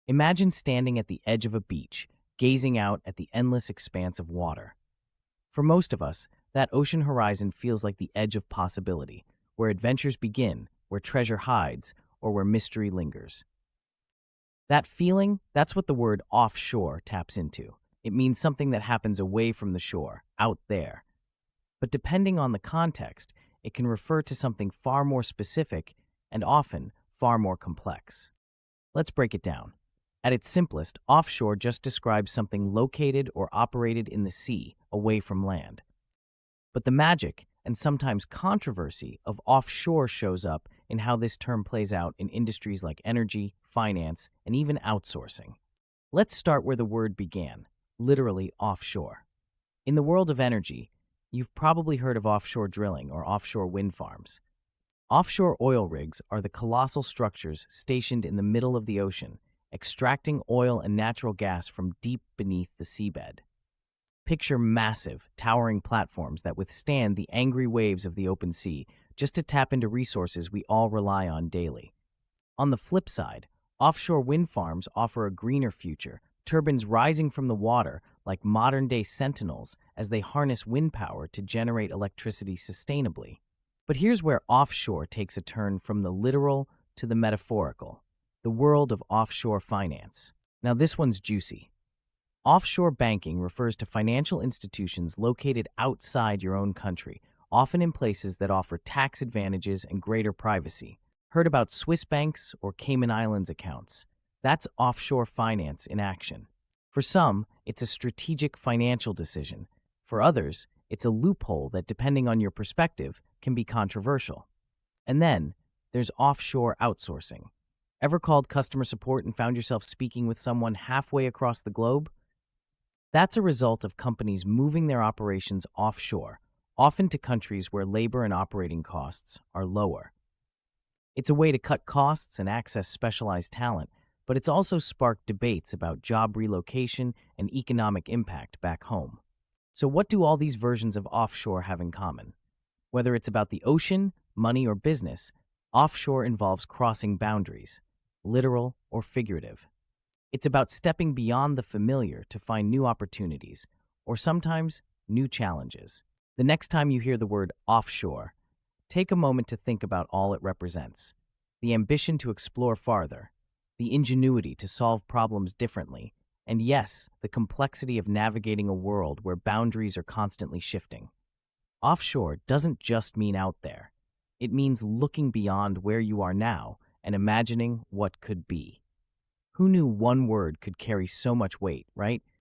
Imagine standing at the edge of a beach, gazing out at the endless expanse of water. For most of us, that ocean horizon feels like the edge of possibility, where adventures begin, where treasure hides, or where mystery lingers. That feeling, that's what the word offshore taps into. It means something that happens away from the shore, out there. But depending on the context, it can refer to something far more specific and often far more complex. Let's break it down. At its simplest, offshore just describes something located or operated in the sea, away from land. But the magic, and sometimes controversy, of offshore shows up in how this term plays out in industries like energy, finance, and even outsourcing. Let's start where the word began, literally offshore. In the world of energy, you've probably heard of offshore drilling or offshore wind farms. Offshore oil rigs are the colossal structures stationed in the middle of the ocean, extracting oil and natural gas from deep beneath the seabed. Picture massive, towering platforms that withstand the angry waves of the open sea just to tap into resources we all rely on daily. On the flip side, offshore wind farms offer a greener future, turbines rising from the water like modern-day sentinels as they harness wind power to generate electricity sustainably. But here's where offshore takes a turn from the literal to the metaphorical, the world of offshore finance. Now this one's juicy. Offshore banking refers to financial institutions located outside your own country, often in places that offer tax advantages and greater privacy. Heard about Swiss banks or Cayman Islands accounts? That's offshore finance in action. For some, it's a strategic financial decision. For others, it's a loophole that, depending on your perspective, can be controversial. And then, there's offshore outsourcing. Ever called customer support and found yourself speaking with someone halfway across the globe? That's a result of companies moving their operations offshore, often to countries where labor and operating costs are lower. It's a way to cut costs and access specialized talent, but it's also sparked debates about job relocation and economic impact back home. So what do all these versions of offshore have in common? Whether it's about the ocean, money, or business, offshore involves crossing boundaries, literal or figurative. It's about stepping beyond the familiar to find new opportunities, or sometimes new challenges. The next time you hear the word offshore, take a moment to think about all it represents. The ambition to explore farther, the ingenuity to solve problems differently, and yes, the complexity of navigating a world where boundaries are constantly shifting. Offshore doesn't just mean out there. It means looking beyond where you are now and imagining what could be. Who knew one word could carry so much weight, right?